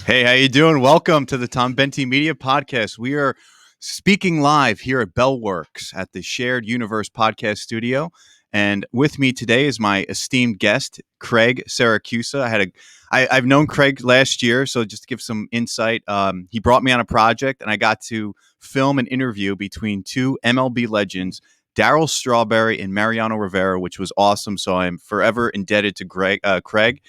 Hey, how you doing? Welcome to the Tom Bentey Media Podcast. We are speaking live here at Bellworks at the Shared Universe Podcast Studio. And with me today is my esteemed guest, Craig Syracusa. I've known Craig last year, so just to give some insight, he brought me on a project, and I got to film an interview between two MLB legends, Darryl Strawberry and Mariano Rivera, which was awesome. So I'm forever indebted to Craig.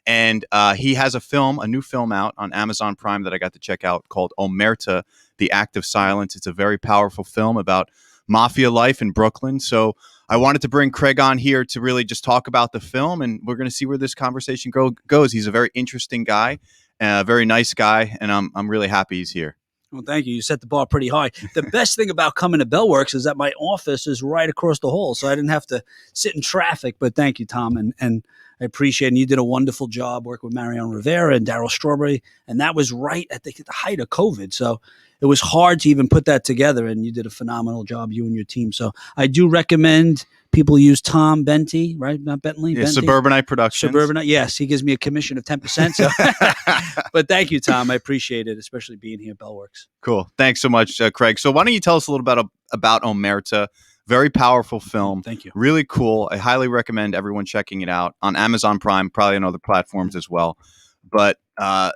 And he has a new film out on Amazon Prime that I got to check out called Omerta, The Act of Silence. It's a very powerful film about mafia life in Brooklyn. So I wanted to bring Craig on here to really just talk about the film, and we're going to see where this conversation goes. He's a very interesting guy, a very nice guy, and I'm really happy he's here. Well, thank you. You set the bar pretty high. The best thing about coming to Bellworks is that my office is right across the hall, so I didn't have to sit in traffic. But thank you, Tom, and I appreciate it. And you did a wonderful job working with Mariano Rivera and Darryl Strawberry, and that was right at the height of COVID. So it was hard to even put that together, and you did a phenomenal job, you and your team. So I do recommend people use Tom Bentey, right? Not Bentley. Yeah, Bentey. Suburbanite Productions. Suburbanite, yes. He gives me a commission of 10%. So. But thank you, Tom. I appreciate it, especially being here at Bellworks. Cool. Thanks so much, Craig. So why don't you tell us a little bit about Omerta? Very powerful film. Thank you. Really cool. I highly recommend everyone checking it out on Amazon Prime, probably on other platforms as well. But tell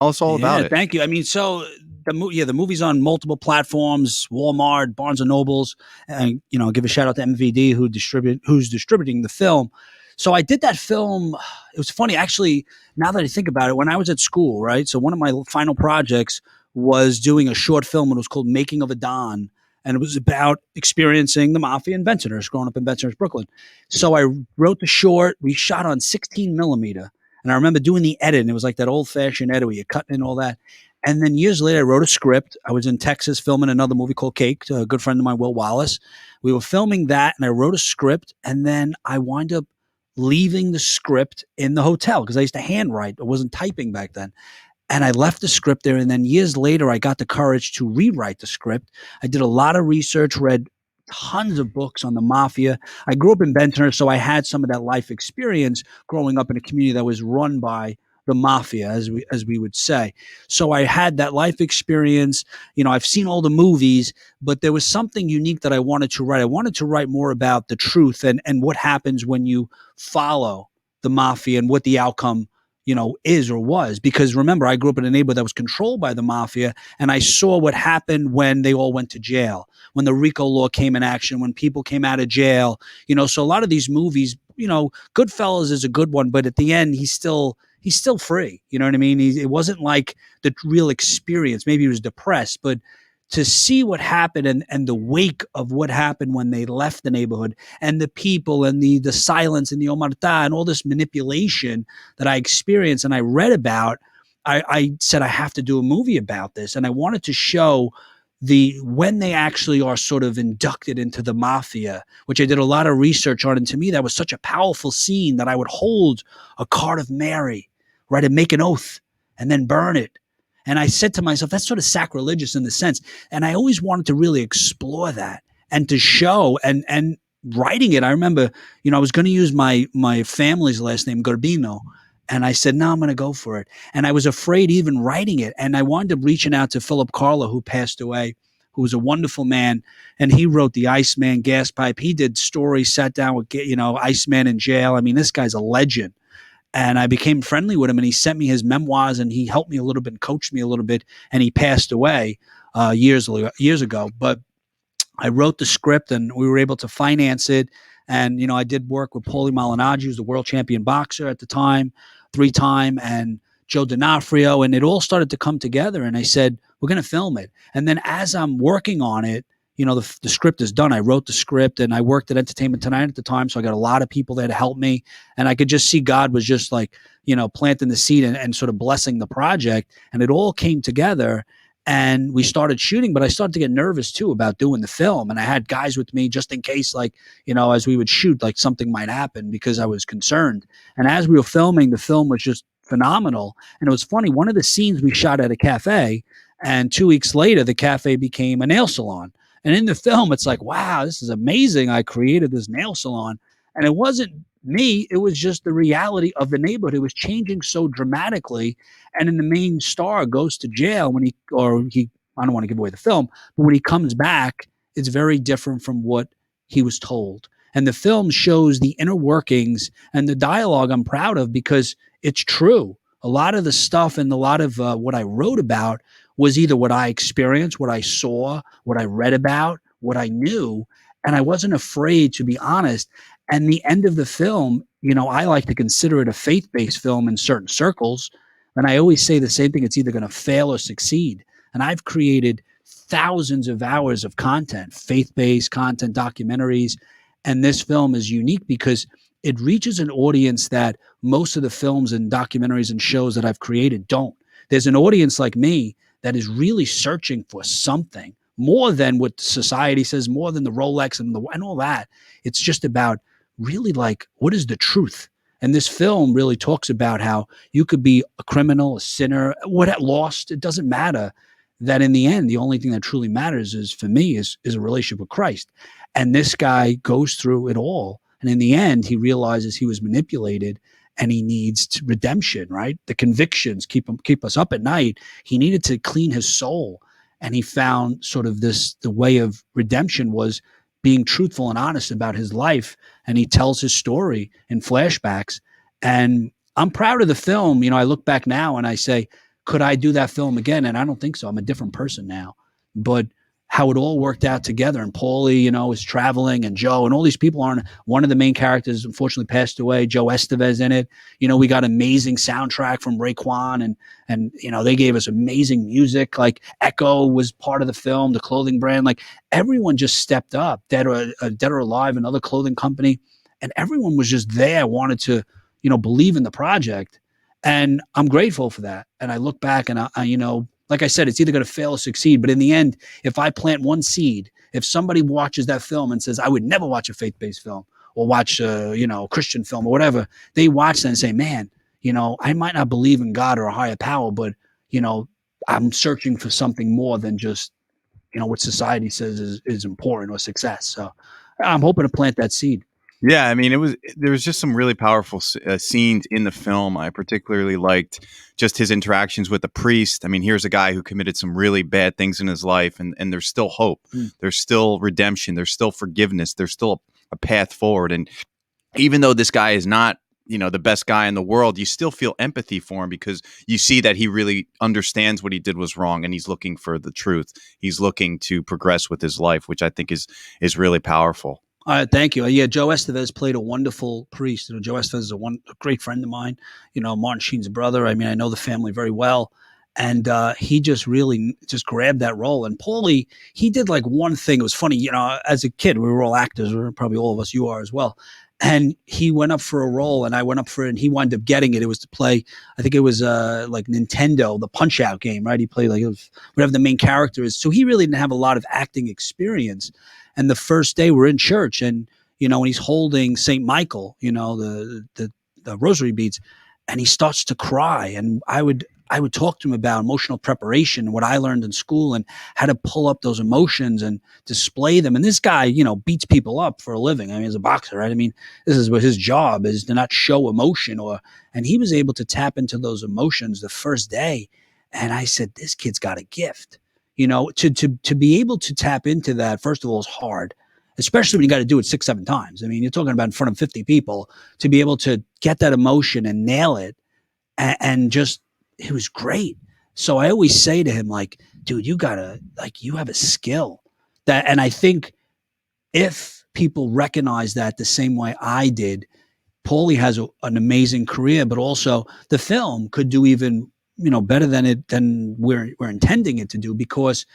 us all about it. Thank you. I mean, so the movie's on multiple platforms: Walmart, Barnes and Nobles, and give a shout out to MVD who's distributing the film. So I did that film. It was funny, actually. Now that I think about it, when I was at school, right? So one of my final projects was doing a short film. It was called "Making of a Don." And it was about experiencing the mafia in Bensonhurst, growing up in Bensonhurst, Brooklyn. So I wrote the short. We shot on 16 millimeter. And I remember doing the edit. And it was like that old-fashioned edit where you're cutting in all that. And then years later, I wrote a script. I was in Texas filming another movie called Cake to a good friend of mine, Will Wallace. We were filming that, and I wrote a script. And then I wound up leaving the script in the hotel because I used to handwrite. I wasn't typing back then. And I left the script there. And then years later, I got the courage to rewrite the script. I did a lot of research, read tons of books on the mafia. I grew up in Bensonhurst, so I had some of that life experience growing up in a community that was run by the mafia, as we would say. So I had that life experience. I've seen all the movies, but there was something unique that I wanted to write. I wanted to write more about the truth and what happens when you follow the mafia and what the outcome is or was. Because remember, I grew up in a neighborhood that was controlled by the mafia, and I saw what happened when they all went to jail, when the RICO law came in action, when people came out of jail. So a lot of these movies, Goodfellas is a good one, but at the end, he's still free. You know what I mean? It wasn't like the real experience. Maybe he was depressed, but to see what happened and the wake of what happened when they left the neighborhood and the people and the silence and the Omerta and all this manipulation that I experienced and I read about, I said, I have to do a movie about this. And I wanted to show when they actually are sort of inducted into the mafia, which I did a lot of research on. And to me, that was such a powerful scene that I would hold a card of Mary, right, and make an oath and then burn it. And I said to myself, that's sort of sacrilegious in the sense. And I always wanted to really explore that and to show and writing it. I remember, I was going to use my family's last name, Garbino. And I said, no, I'm going to go for it. And I was afraid even writing it. And I wound up reaching out to Philip Carlo, who passed away, who was a wonderful man. And he wrote The Iceman, Gas Pipe. He did stories, sat down with, Iceman in jail. I mean, this guy's a legend. And I became friendly with him, and he sent me his memoirs, and he helped me a little bit, coached me a little bit, and he passed away years ago. But I wrote the script, and we were able to finance it. And, I did work with Paulie Malignaggi, who's the world champion boxer at the time, 3-time, and Joe D'Onofrio, and it all started to come together. And I said, we're going to film it. And then as I'm working on it, the script is done. I wrote the script, and I worked at Entertainment Tonight at the time. So I got a lot of people there to help me. And I could just see God was just like, planting the seed and sort of blessing the project. And it all came together, and we started shooting. But I started to get nervous too about doing the film. And I had guys with me just in case, as we would shoot, something might happen, because I was concerned. And as we were filming, the film was just phenomenal. And it was funny. One of the scenes we shot at a cafe, and 2 weeks later, the cafe became a nail salon. And in the film, it's like, wow, this is amazing. I created this nail salon. And it wasn't me, it was just the reality of the neighborhood. It was changing so dramatically. And then the main star goes to jail when I don't want to give away the film, but when he comes back, it's very different from what he was told. And the film shows the inner workings and the dialogue I'm proud of because it's true. A lot of the stuff and a lot of what I wrote about was either what I experienced, what I saw, what I read about, what I knew. And I wasn't afraid to be honest. And the end of the film, I like to consider it a faith-based film in certain circles. And I always say the same thing. It's either going to fail or succeed. And I've created thousands of hours of content, faith-based content, documentaries. And this film is unique because it reaches an audience that most of the films and documentaries and shows that I've created don't. There's an audience like me that is really searching for something more than what society says, more than the Rolex and all that. It's just about really like, what is the truth? And this film really talks about how you could be a criminal, a sinner, lost. It doesn't matter. That in the end, the only thing that truly matters is for me is a relationship with Christ. And this guy goes through it all. And in the end, he realizes he was manipulated and he needs redemption, right? The convictions keep us up at night. He needed to clean his soul. And he found sort of the way of redemption was being truthful and honest about his life. And he tells his story in flashbacks. And I'm proud of the film. I look back now and I say, could I do that film again? And I don't think so. I'm a different person now. But how it all worked out together. And Paulie, is traveling, and Joe and all these people aren't. One of the main characters unfortunately passed away. Joe Estevez in it. We got amazing soundtrack from Raekwon and they gave us amazing music. Like Echo was part of the film, the clothing brand. Like everyone just stepped up. Dead or Alive, another clothing company, and everyone was just there, wanted to believe in the project. And I'm grateful for that. And I look back and I like I said, it's either going to fail or succeed. But in the end, if I plant one seed, if somebody watches that film and says, I would never watch a faith-based film or watch a Christian film or whatever, they watch that and say, man, I might not believe in God or a higher power, but, I'm searching for something more than just, what society says is important or success. So I'm hoping to plant that seed. Yeah, I mean, there was just some really powerful scenes in the film. I particularly liked just his interactions with the priest. I mean, here's a guy who committed some really bad things in his life, and there's still hope. There's still redemption. There's still forgiveness. There's still a path forward. And even though this guy is not, the best guy in the world, you still feel empathy for him because you see that he really understands what he did was wrong, and he's looking for the truth. He's looking to progress with his life, which I think is really powerful. Thank you. Yeah, Joe Estevez played a wonderful priest. Joe Estevez is a great friend of mine. Martin Sheen's brother. I mean, I know the family very well, and he just really just grabbed that role. And Paulie, he did like one thing. It was funny. As a kid, we were all actors. Probably all of us. You are as well. And he went up for a role, and I went up for it, and he wound up getting it. It was to play, I think it was like Nintendo, the Punch-Out game, right? He played like whatever the main character is. So he really didn't have a lot of acting experience. And the first day we're in church, and when he's holding St. Michael, the rosary beads, and he starts to cry, and I would talk to him about emotional preparation and what I learned in school and how to pull up those emotions and display them. And this guy, beats people up for a living. I mean, he's a boxer, right? I mean, this is what his job is, to not show emotion and he was able to tap into those emotions the first day. And I said, this kid's got a gift. To be able to tap into that, first of all, is hard, especially when you got to do it 6-7 times. I mean, you're talking about in front of 50 people, to be able to get that emotion and nail it. And just, it was great. So I always say to him, like, dude, you have a skill and I think if people recognize that the same way I did, Paulie has an amazing career, but also the film could do even better than we're intending it to do, because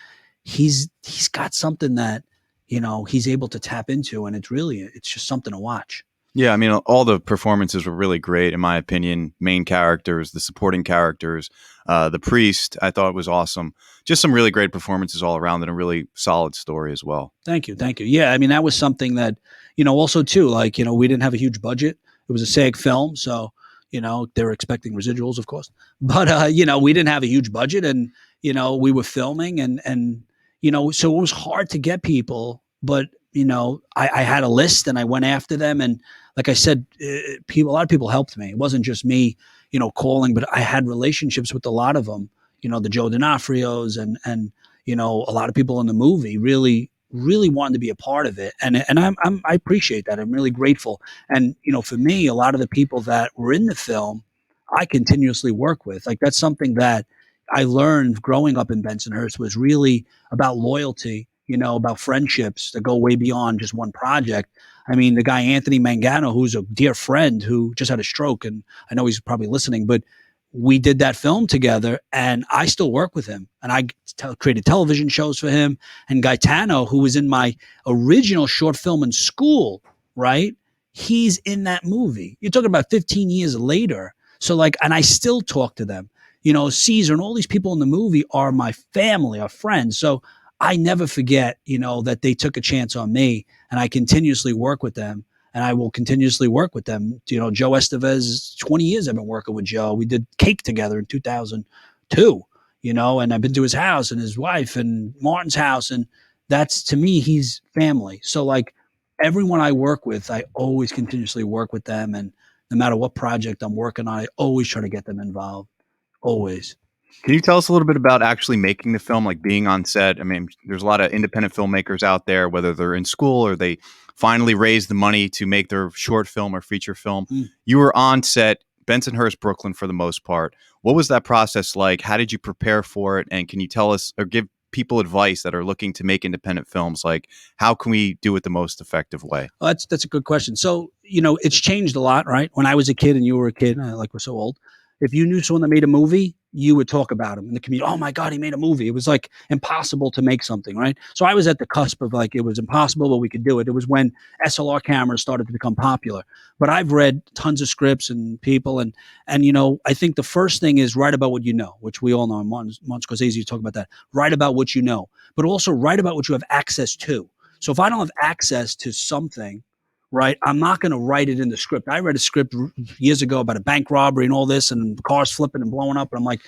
he's got something that he's able to tap into, and it's just something to watch. Yeah, I mean, all the performances were really great, in my opinion. Main characters, the supporting characters, the priest, I thought was awesome. Just some really great performances all around, and a really solid story as well. Thank you. Yeah, I mean, that was something that, also too, like, we didn't have a huge budget. It was a SAG film, so they were expecting residuals, of course. But, we didn't have a huge budget, and, we were filming and so it was hard to get people. But I had a list and I went after them. And like I said, a lot of people helped me. It wasn't just me, calling, but I had relationships with a lot of them, the Joe D'Onofrios and, a lot of people in the movie really, really wanted to be a part of it. And I appreciate that. I'm really grateful. And, for me, a lot of the people that were in the film, I continuously work with. Like that's something that I learned growing up in Bensonhurst was really about loyalty, about friendships that go way beyond just one project. I mean, the guy Anthony Mangano, who's a dear friend who just had a stroke, and I know he's probably listening, but we did that film together, and I still work with him, and I created television shows for him. And Gaetano, who was in my original short film in school, right? He's in that movie. You're talking about 15 years later. So like, and I still talk to them. Caesar and all these people in the movie are my family, are friends. So I never forget, that they took a chance on me, and I continuously work with them, and I will continuously work with them. Joe Estevez, 20 years I've been working with Joe. We did Cake together in 2002, and I've been to his house and his wife and Martin's house. And that's, to me, he's family. So like everyone I work with, I always continuously work with them. And no matter what project I'm working on, I always try to get them involved. Always. Can you tell us a little bit about actually making the film, like being on set? I mean, there's a lot of independent filmmakers out there, whether they're in school or they finally raise the money to make their short film or feature film. You were on set, Bensonhurst, Brooklyn, for the most part. What was that process like? How did you prepare for it? And can you tell us or give people advice that are looking to make independent films? Like, how can we do it the most effective way? Well, that's a good question. So, it's changed a lot, right? When I was a kid and you were a kid, like we're so old, if you knew someone that made a movie, you would talk about him in the community. Oh my God, he made a movie. It was like impossible to make something, right? So I was at the cusp of like, it was impossible, but we could do it. It was when SLR cameras started to become popular. But I've read tons of scripts and people, and I think the first thing is write about what you know, which we all know. Martin Scorsese, you talk about that. Write about what you know, but also write about what you have access to. So if I don't have access to something, right, I'm not going to write it in the script. I read a script years ago about a bank robbery and all this and cars flipping and blowing up. And I'm like,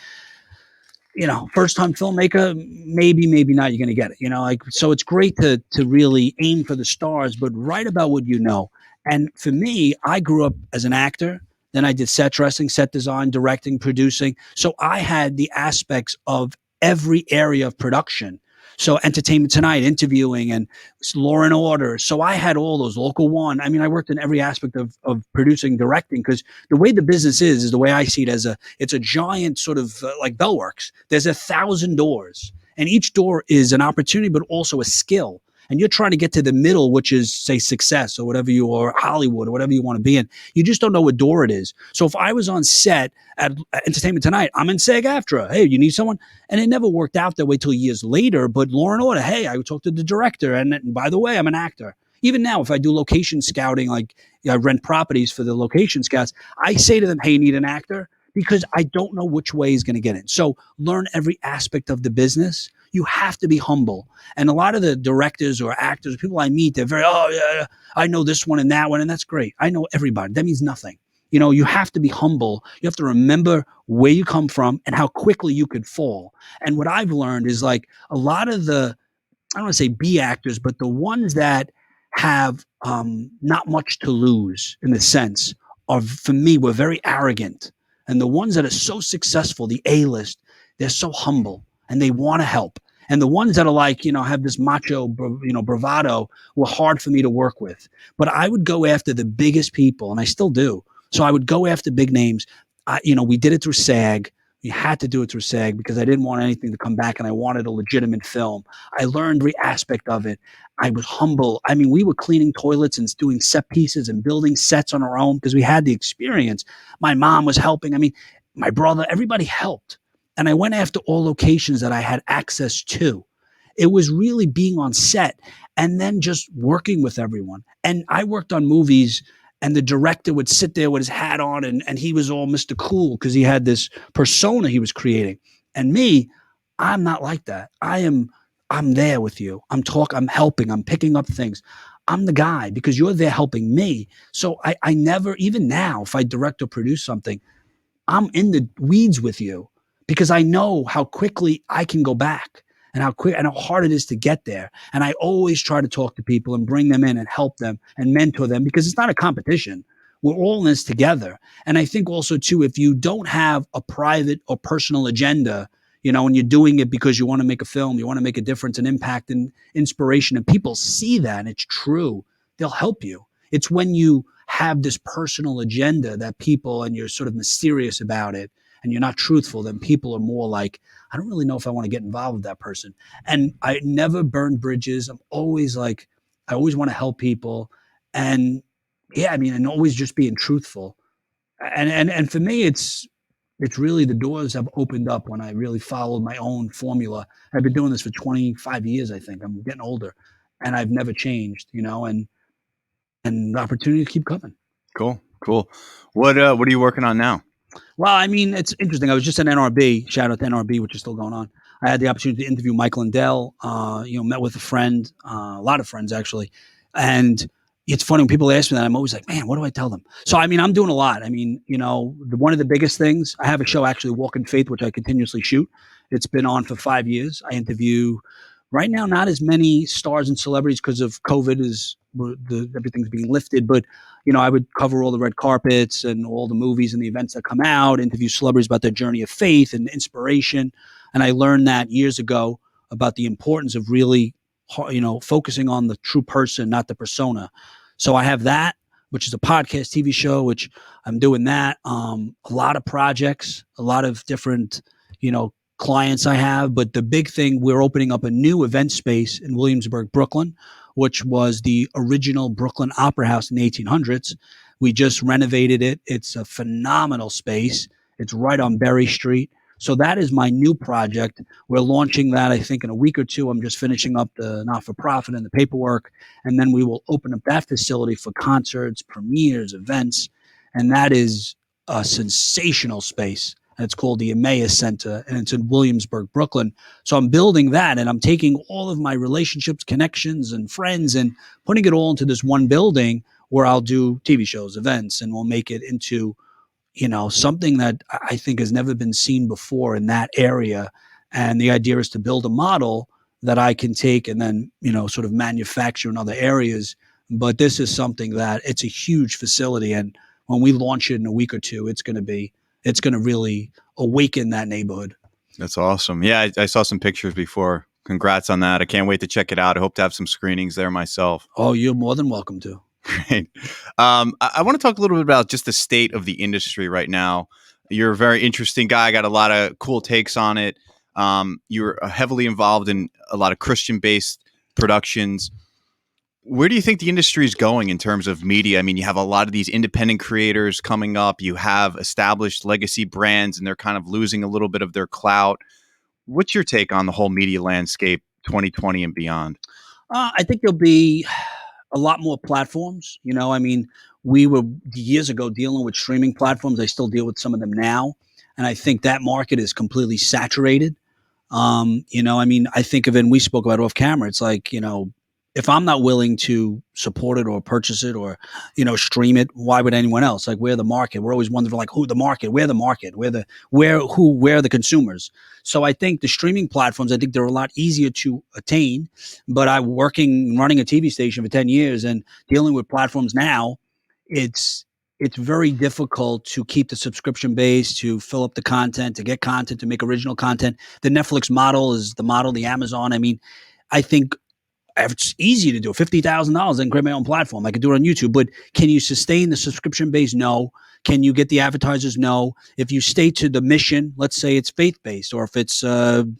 first time filmmaker, maybe not, you're going to get it, so it's great to really aim for the stars, but write about what you know. And for me, I grew up as an actor. Then I did set dressing, set design, directing, producing. So I had the aspects of every area of production. So Entertainment Tonight, interviewing, and Law and Order. So I had all those, Local One. I mean, I worked in every aspect of producing, directing, because the way the business is the way I see it, it's a giant sort of like Bellworks. There's 1,000 doors, and each door is an opportunity, but also a skill. And you're trying to get to the middle, which is, say, success or whatever you are, Hollywood or whatever you want to be in. You just don't know what door it is. So if I was on set at Entertainment Tonight, I'm in SAG-AFTRA. Hey, you need someone? And it never worked out that way till years later. But Law and Order, hey, I talked to the director. And by the way, I'm an actor. Even now, if I do location scouting, like I rent properties for the location scouts, I say to them, hey, you need an actor? Because I don't know which way he's going to get in. So learn every aspect of the business. You have to be humble. And a lot of the directors or actors, people I meet, they're very, oh, yeah, I know this one and that one. And that's great. I know everybody. That means nothing. You have to be humble. You have to remember where you come from and how quickly you could fall. And what I've learned is like a lot of the, I don't want to say B actors, but the ones that have not much to lose in the sense are, for me, were very arrogant. And the ones that are so successful, the A-list, they're so humble and they want to help. And the ones that are like, have this macho, bravado were hard for me to work with. But I would go after the biggest people, and I still do. So I would go after big names. We did it through SAG. We had to do it through SAG because I didn't want anything to come back, and I wanted a legitimate film. I learned every aspect of it. I was humble. I mean, we were cleaning toilets and doing set pieces and building sets on our own because we had the experience. My mom was helping. I mean, my brother, everybody helped. And I went after all locations that I had access to. It was really being on set and then just working with everyone. And I worked on movies, and the director would sit there with his hat on, and he was all Mr. Cool because he had this persona he was creating. And me, I'm not like that. I'm there with you. I'm helping, I'm picking up things. I'm the guy because you're there helping me. So I never, even now, if I direct or produce something, I'm in the weeds with you because I know how quickly I can go back. and how quick and how hard it is to get there. And I always try to talk to people and bring them in and help them and mentor them, because it's not a competition. We're all in this together. And I think also too, if you don't have a private or personal agenda, and you're doing it because you want to make a film, you want to make a difference and impact and inspiration, and people see that and it's true, they'll help you. It's when you have this personal agenda that people, and you're sort of mysterious about it and you're not truthful, then people are more like, I don't really know if I want to get involved with that person. And I never burn bridges. I'm always like, I always want to help people. And yeah, I mean, and always just being truthful. And for me, it's really, the doors have opened up when I really followed my own formula. I've been doing this for 25 years, I think. I'm getting older, and I've never changed, and the opportunities keep coming. Cool. What are you working on now? Well, I mean, it's interesting. I was just at NRB. Shout out to NRB, which is still going on. I had the opportunity to interview Michael Lindell. Met with a friend, a lot of friends actually, and it's funny when people ask me that. I'm always like, man, what do I tell them? So, I mean, I'm doing a lot. I mean, one of the biggest things, I have a show actually, Walk in Faith, which I continuously shoot. It's been on for 5 years. I interview right now not as many stars and celebrities because of COVID, everything's being lifted, but I would cover all the red carpets and all the movies and the events that come out, interview celebrities about their journey of faith and inspiration. And I learned that years ago about the importance of really, focusing on the true person, not the persona. So I have that, which is a podcast TV show, which I'm doing that. A lot of projects, a lot of different, clients I have. But the big thing, we're opening up a new event space in Williamsburg, Brooklyn, which was the original Brooklyn Opera House in the 1800s. We just renovated it. It's a phenomenal space. It's right on Berry Street. So that is my new project. We're launching that, I think, in a week or two. I'm just finishing up the not-for-profit and the paperwork, and then we will open up that facility for concerts, premieres, events, and that is a sensational space. And it's called the Emmaus Center, and it's in Williamsburg, Brooklyn. So I'm building that, and I'm taking all of my relationships, connections, and friends and putting it all into this one building where I'll do TV shows, events, and we'll make it into, something that I think has never been seen before in that area. And the idea is to build a model that I can take and then, sort of manufacture in other areas. But this is something that it's a huge facility. And when we launch it in a week or two, it's going to really awaken that neighborhood. That's awesome. Yeah, I saw some pictures before. Congrats on that. I can't wait to check it out. I hope to have some screenings there myself. Oh, you're more than welcome to. Great. I want to talk a little bit about just the state of the industry right now. You're a very interesting guy. I got a lot of cool takes on it. You're heavily involved in a lot of Christian-based productions. Where do you think the industry is going in terms of media? I mean, you have a lot of these independent creators coming up. You have established legacy brands, and they're kind of losing a little bit of their clout. What's your take on the whole media landscape 2020 and beyond? I think there'll be a lot more platforms. I mean, we were years ago dealing with streaming platforms. I still deal with some of them now. And I think that market is completely saturated. I mean, I think of it, and we spoke about it off camera. It's like, if I'm not willing to support it or purchase it or, stream it, why would anyone else? Like, we're the market. We're always wondering, like, who the market? We're the market. Where are the consumers? So I think the streaming platforms, I think they're a lot easier to attain. But running a TV station for 10 years and dealing with platforms now, it's very difficult to keep the subscription base, to fill up the content, to get content, to make original content. The Netflix model is the model, the Amazon. I mean, I think it's easy to do. $50,000 and create my own platform. I could do it on YouTube, but can you sustain the subscription base? No. Can you get the advertisers? No. If you stay to the mission, let's say it's faith-based, or if it's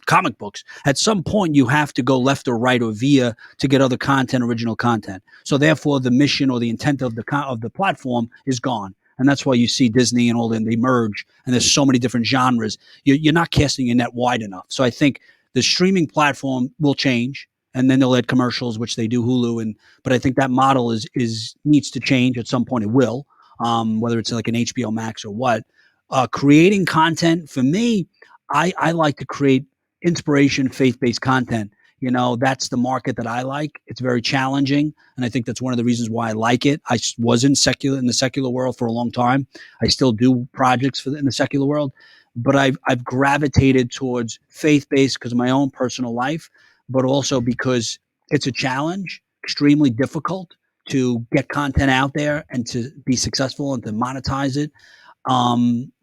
comic books, at some point you have to go left or right or via to get other content, original content. So therefore, the mission or the intent of the platform is gone. And that's why you see Disney and all them, they merge, and there's so many different genres. You're not casting your net wide enough. So I think the streaming platform will change. And then they'll add commercials, which they do, Hulu, but I think that model needs to change at some point. It will, whether it's like an HBO Max or what. Creating content for me, I like to create inspiration, faith-based content. That's the market that I like. It's very challenging, and I think that's one of the reasons why I like it. I was in the secular world for a long time. I still do projects in the secular world, but I've gravitated towards faith-based because of my own personal life, but also because it's a challenge, extremely difficult to get content out there and to be successful and to monetize it.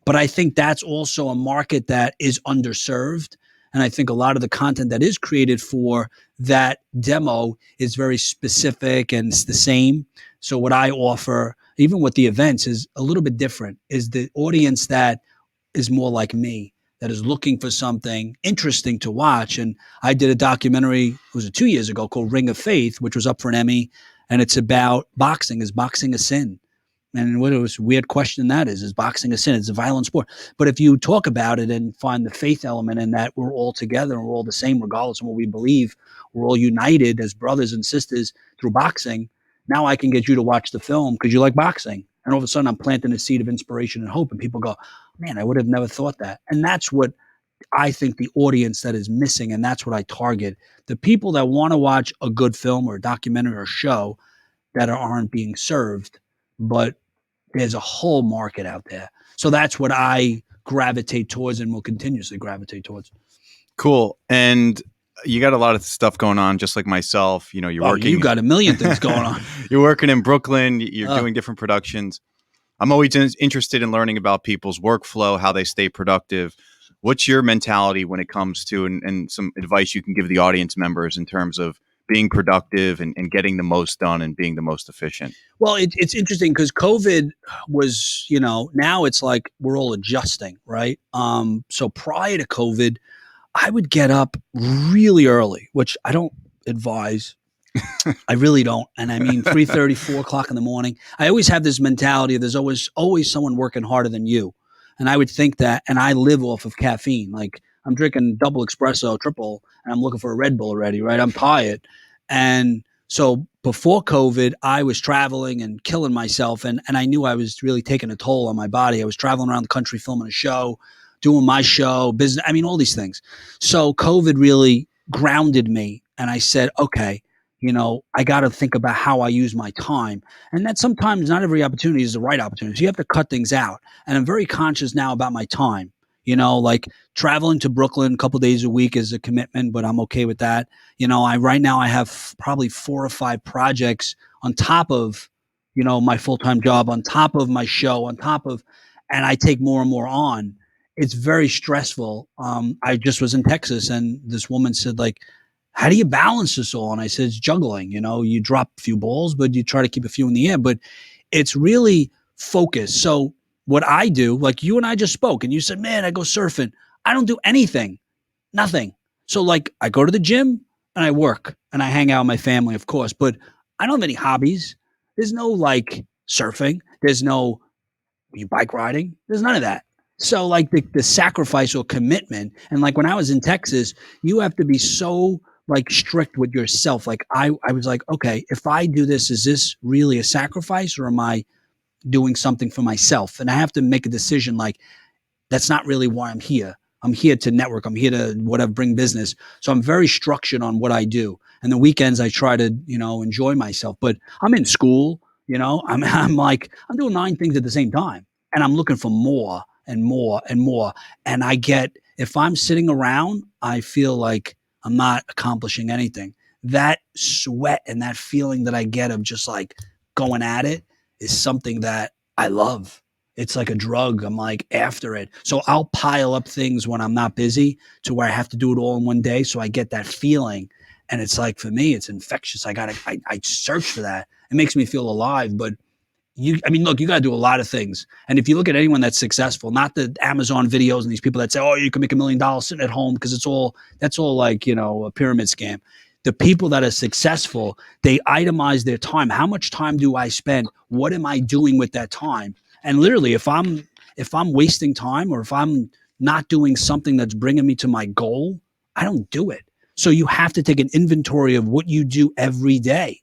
But I think that's also a market that is underserved. And I think a lot of the content that is created for that demo is very specific and it's the same. So what I offer, even with the events, is a little bit different, is the audience that is more like me, that is looking for something interesting to watch. And I did a documentary, was it 2 years ago, called Ring of Faith, which was up for an Emmy. And it's about boxing. Is boxing a sin? And what it was weird question that is boxing a sin? It's a violent sport. But if you talk about it and find the faith element in that we're all together and we're all the same, regardless of what we believe, we're all united as brothers and sisters through boxing. Now I can get you to watch the film because you like boxing. And all of a sudden I'm planting a seed of inspiration and hope. And people go, man, I would have never thought that. And that's what I think the audience that is missing. And that's what I target. The people that want to watch a good film or a documentary or a show that aren't being served, but there's a whole market out there. So that's what I gravitate towards and will continuously gravitate towards. Cool. And you got a lot of stuff going on, just like myself. You're working. You got a million things going on. You're working in Brooklyn. You're doing different productions. I'm always interested in learning about people's workflow, how they stay productive. What's your mentality when it comes to, and some advice you can give the audience members in terms of being productive and getting the most done and being the most efficient? Well, it's interesting because COVID was, now it's like we're all adjusting, right? So prior to COVID, I would get up really early, which I don't advise. I really don't. And I mean, 3:30, 4 o'clock in the morning. I always have this mentality of there's always someone working harder than you. And I would think that, and I live off of caffeine. Like I'm drinking double espresso, triple, and I'm looking for a Red Bull already, right? I'm tired. And so before COVID, I was traveling and killing myself. And I knew I was really taking a toll on my body. I was traveling around the country, filming a show, doing my show, business. I mean, all these things. So COVID really grounded me. And I said, okay, I got to think about how I use my time. And that sometimes not every opportunity is the right opportunity. So you have to cut things out. And I'm very conscious now about my time. Like traveling to Brooklyn a couple of days a week is a commitment, but I'm okay with that. Right now I have probably 4 or 5 projects on top of, my full-time job, on top of my show, and I take more and more on. It's very stressful. I just was in Texas and this woman said, like, how do you balance this all? And I said, it's juggling. You drop a few balls, but you try to keep a few in the air. But it's really focused. So what I do, like you and I just spoke, and you said, man, I go surfing. I don't do anything, nothing. So like I go to the gym and I work and I hang out with my family, of course, but I don't have any hobbies. There's no like surfing. There's no bike riding. There's none of that. So like the sacrifice or commitment. And like when I was in Texas, you have to be so like strict with yourself. Like I was like, okay, if I do this, is this really a sacrifice or am I doing something for myself? And I have to make a decision like, that's not really why I'm here. I'm here to network. I'm here to whatever, bring business. So I'm very structured on what I do. And the weekends I try to, enjoy myself, but I'm in school, I'm like, I'm doing 9 things at the same time and I'm looking for more and more and more. And if I'm sitting around, I feel like I'm not accomplishing anything. That sweat and that feeling that I get of just like going at it is something that I love. It's like a drug. I'm like after it. So I'll pile up things when I'm not busy to where I have to do it all in one day. So I get that feeling. And it's like, for me, it's infectious. I search for that. It makes me feel alive. But look, you got to do a lot of things. And if you look at anyone that's successful, not the Amazon videos and these people that say, oh, you can make $1 million sitting at home, because that's all like, a pyramid scam. The people that are successful, they itemize their time. How much time do I spend? What am I doing with that time? And literally, if I'm wasting time or if I'm not doing something that's bringing me to my goal, I don't do it. So you have to take an inventory of what you do every day.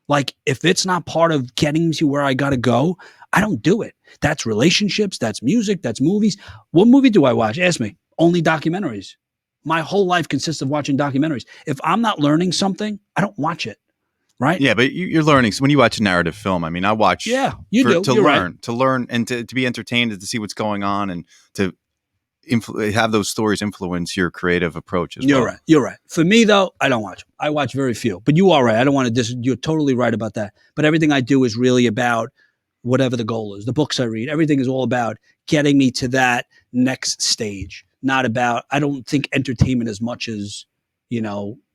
Like if it's not part of getting to where I got to go, I don't do it. That's relationships, that's music, that's movies. What movie do I watch? Ask me. Only documentaries. my whole life consists of watching documentaries. If I'm not learning something, I don't watch it. Right? Yeah, but you're learning. So when you watch a narrative film, I mean, I watch Yeah, you do. to You're learn, right. to learn, and to be entertained, and to see what's going on, and to have those stories influence your creative approach as well. You're right. You're right. For me, though, I don't watch them. I watch very few. But you are right. I don't want to you're totally right about that. But everything I do is really about whatever the goal is. The books I read, everything is all about getting me to that next stage. Not about, I don't think entertainment as much as,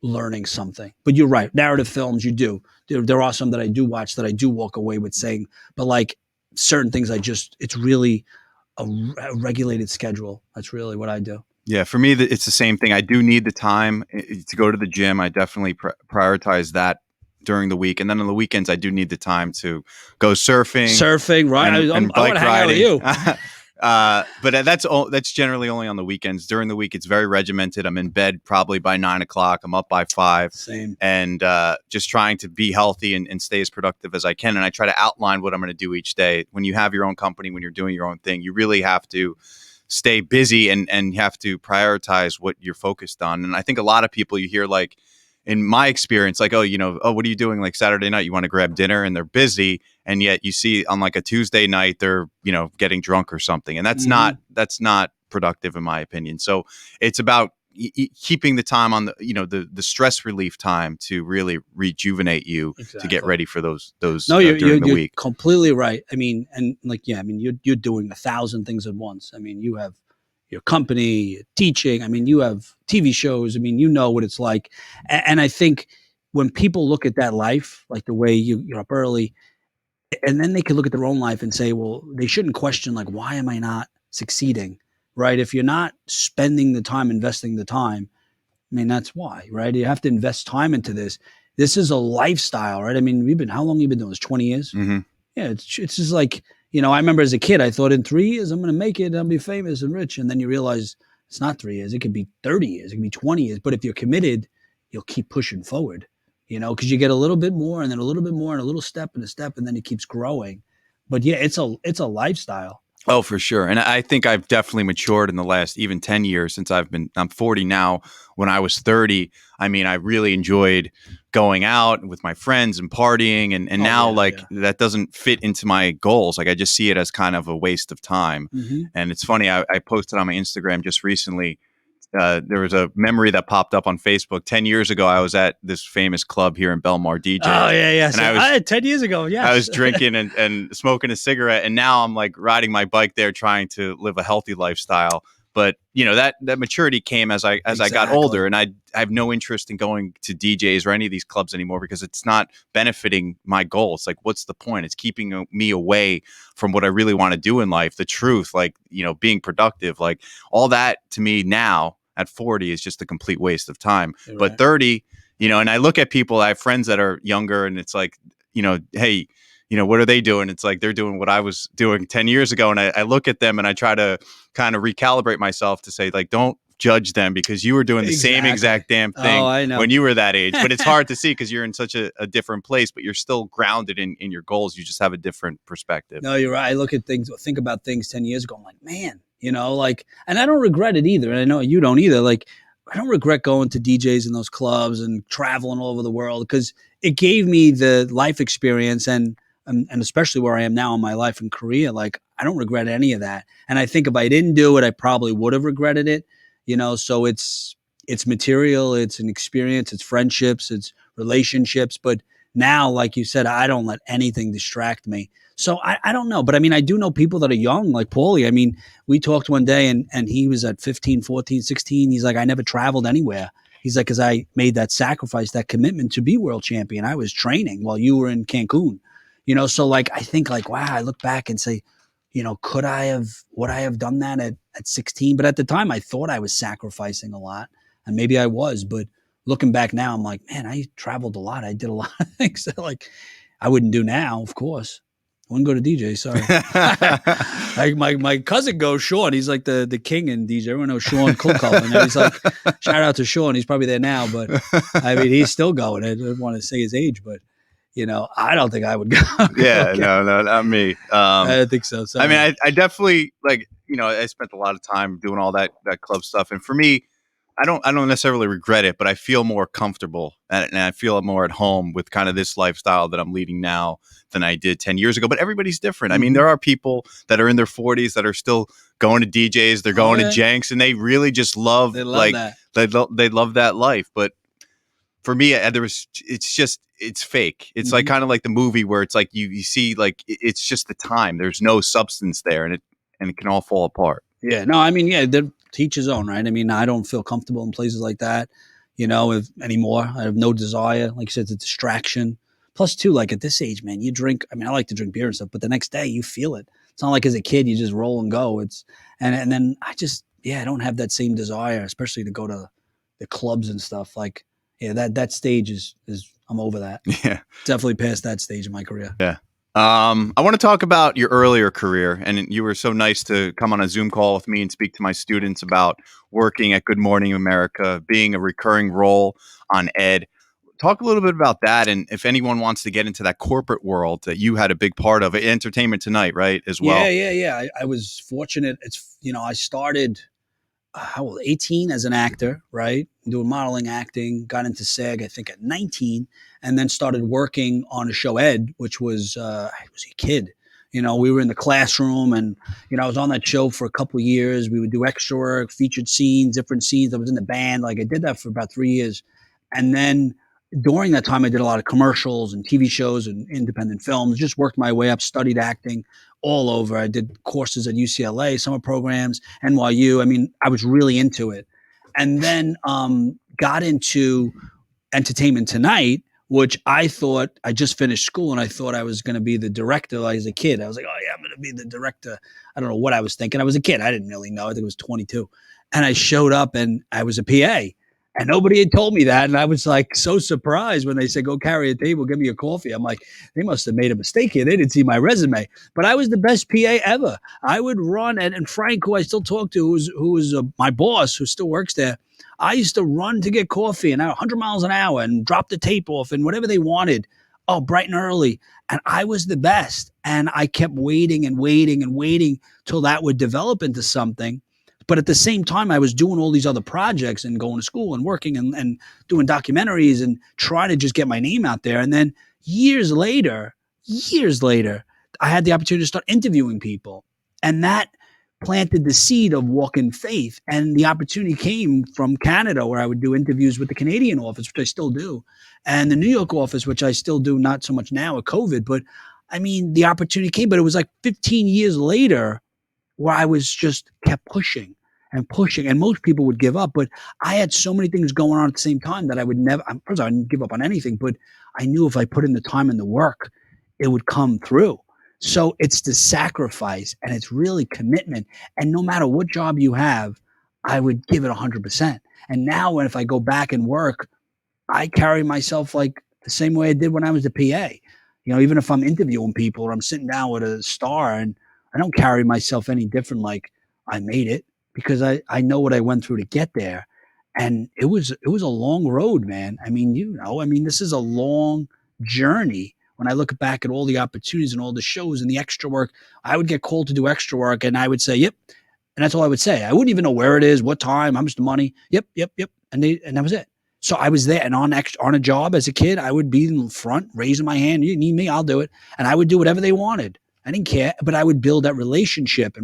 learning something. But you're right. Narrative films, you do. There are some that I do watch that I do walk away with saying, but like certain things it's really a regulated schedule. That's really what I do. Yeah, for me, it's the same thing. I do need the time to go to the gym. I definitely prioritize that during the week, and then on the weekends, I do need the time to go surfing, right? and I want bike to hang out with riding. you. But that's generally only on the weekends. During the week, it's very regimented. I'm in bed probably by 9 o'clock. I'm up by 5. Same. And just trying to be healthy and stay as productive as I can. And I try to outline what I'm going to do each day. When you have your own company, when you're doing your own thing, you really have to stay busy and you have to prioritize what you're focused on. And I think a lot of people you hear, like in my experience, like, oh, what are you doing like Saturday night? You want to grab dinner, and they're busy. And yet you see on like a Tuesday night, they're, getting drunk or something. And that's not productive in my opinion. So it's about keeping the time on the stress relief time to really rejuvenate you to get ready for those no, during the you're week. Completely right. I mean, and you're doing 1,000 things at once. I mean, you have your company, teaching. I mean, you have TV shows. I mean, you know what it's like. And I think when people look at that life, like the way you're up early, and then they could look at their own life and say, well, they shouldn't question like, why am I not succeeding? Right? If you're not spending the time, investing the time, I mean, that's why, right? You have to invest time into this. This is a lifestyle, right? I mean, how long have you been doing this? 20 years? Mm-hmm. Yeah, it's just like, I remember as a kid, I thought in 3 years, I'm going to make it. I'll be famous and rich. And then you realize it's not 3 years. It could be 30 years. It could be 20 years. But if you're committed, you'll keep pushing forward, because you get a little bit more and then a little bit more and a little step and a step, and then it keeps growing. But yeah, it's a lifestyle. Oh, for sure. And I think I've definitely matured in the last even 10 years since I'm 40 now. When I was 30, I mean, I really enjoyed going out with my friends and partying. And now that doesn't fit into my goals. Like I just see it as kind of a waste of time. Mm-hmm. And it's funny. I posted on my Instagram just recently. There was a memory that popped up on Facebook. 10 years ago, I was at this famous club here in Belmar, DJ. Oh, yeah. And I was 10 years ago, yes. I was drinking and smoking a cigarette, and now I'm like riding my bike there, trying to live a healthy lifestyle. But that maturity came as I got older, and I have no interest in going to DJs or any of these clubs anymore because it's not benefiting my goals. Like, what's the point? It's keeping me away from what I really want to do in life. The truth, like being productive, like all that to me now at 40 is just a complete waste of time. You're but right. 30, and I look at people. I have friends that are younger, and it's like, hey, what are they doing? It's like they're doing what I was doing 10 years ago. And I look at them and I try to kind of recalibrate myself to say, like, don't judge them because you were doing the same exact damn thing when you were that age. But it's hard to see because you're in such a different place, but you're still grounded in your goals. You just have a different perspective. No, you're right. I look at things, think about things 10 years ago. I'm like, man, and I don't regret it either. And I know you don't either. Like, I don't regret going to DJs in those clubs and traveling all over the world because it gave me the life experience and especially where I am now in my life in Korea, like I don't regret any of that. And I think if I didn't do it, I probably would have regretted it, so it's material, it's an experience, it's friendships, it's relationships. But now, like you said, I don't let anything distract me. So I don't know. But I mean, I do know people that are young, like Paulie. I mean, we talked one day and he was at 15, 14, 16. He's like, I never traveled anywhere. He's like, because I made that sacrifice, that commitment to be world champion. I was training while you were in Cancun. So like, I think like, wow, I look back and say, would I have done that at 16? But at the time I thought I was sacrificing a lot and maybe I was, but looking back now, I'm like, man, I traveled a lot. I did a lot of things that like I wouldn't do now, of course. I wouldn't go to DJ, sorry. Like my cousin goes, Sean. He's like the king in DJ. Everyone knows Sean Kulkul. And he's like, shout out to Sean. He's probably there now, but I mean, he's still going. I don't want to say his age, but I don't think I would go. Yeah, okay. No, not me. I don't think so. Sorry. I mean, I definitely like, I spent a lot of time doing all that club stuff. And for me, I don't necessarily regret it, but I feel more comfortable and I feel more at home with kind of this lifestyle that I'm leading now than I did 10 years ago. But everybody's different. I mean, there are people that are in their 40s that are still going to DJs, they're going to Jenks, and they really just love, They love like that. they love that life. But for me, it's fake. It's like kind of like the movie where it's like you see like it's just the time. There's no substance there, and it can all fall apart. Yeah, no, I mean, yeah, to each his own, right? I mean, I don't feel comfortable in places like that, anymore. I have no desire. Like you said, it's a distraction. Plus, too, like at this age, man, you drink. I mean, I like to drink beer and stuff, but the next day you feel it. It's not like as a kid you just roll and go. And then I don't have that same desire, especially to go to the clubs and stuff. Like, yeah, that stage is I'm over that. Yeah, Definitely past that stage in my career. yeah. I want to talk about your earlier career, and you were so nice to come on a Zoom call with me and speak to my students about working at Good Morning America, being a recurring role on Ed. Talk a little bit about that, and if anyone wants to get into that corporate world that you had a big part of, Entertainment Tonight, right, as well. Yeah. I was fortunate. I started how old? 18 as an actor, right? Doing modeling, acting, got into SAG, I think at 19, and then started working on a show Ed, which was, I was a kid. We were in the classroom and, I was on that show for a couple of years. We would do extra work, featured scenes, different scenes. I was in the band. Like I did that for about 3 years. And then during that time, I did a lot of commercials and TV shows and independent films, just worked my way up, studied acting all over. I did courses at UCLA, summer programs, NYU. I mean, I was really into it. And then got into Entertainment Tonight, which I thought I just finished school and I thought I was going to be the director as a kid. I was like, oh, yeah, I'm going to be the director. I don't know what I was thinking. I was a kid. I didn't really know. I think it was 22. And I showed up and I was a PA. And nobody had told me that. And I was like so surprised when they said, go carry a table, give me a coffee. I'm like, they must have made a mistake here. They didn't see my resume. But I was the best PA ever. I would run. And Frank, who I still talk to, who was my boss, who still works there, I used to run to get coffee and 100 miles an hour and drop the tape off and whatever they wanted. Oh, bright and early. And I was the best. And I kept waiting and waiting and waiting till that would develop into something. But at the same time, I was doing all these other projects and going to school and working and doing documentaries and trying to just get my name out there. And then years later, I had the opportunity to start interviewing people. And that planted the seed of Walk in Faith. And the opportunity came from Canada, where I would do interviews with the Canadian office, which I still do, and the New York office, which I still do, not so much now with COVID. But I mean, the opportunity came, but it was like 15 years later where I was just kept pushing and pushing, and most people would give up. But I had so many things going on at the same time that I would never, first of all, I didn't give up on anything, but I knew if I put in the time and the work, it would come through. So it's the sacrifice and it's really commitment. And no matter what job you have, I would give it 100%. And now if I go back and work, I carry myself like the same way I did when I was a PA. Even if I'm interviewing people or I'm sitting down with a star, and I don't carry myself any different, like I made it, because I know what I went through to get there. And it was a long road, man. I mean, this is a long journey. When I look back at all the opportunities and all the shows and the extra work, I would get called to do extra work and I would say, yep. And that's all I would say. I wouldn't even know where it is, what time, how much the money. Yep. And that was it. So I was there, and on a job as a kid, I would be in front, raising my hand. You need me, I'll do it. And I would do whatever they wanted. I didn't care, but I would build that relationship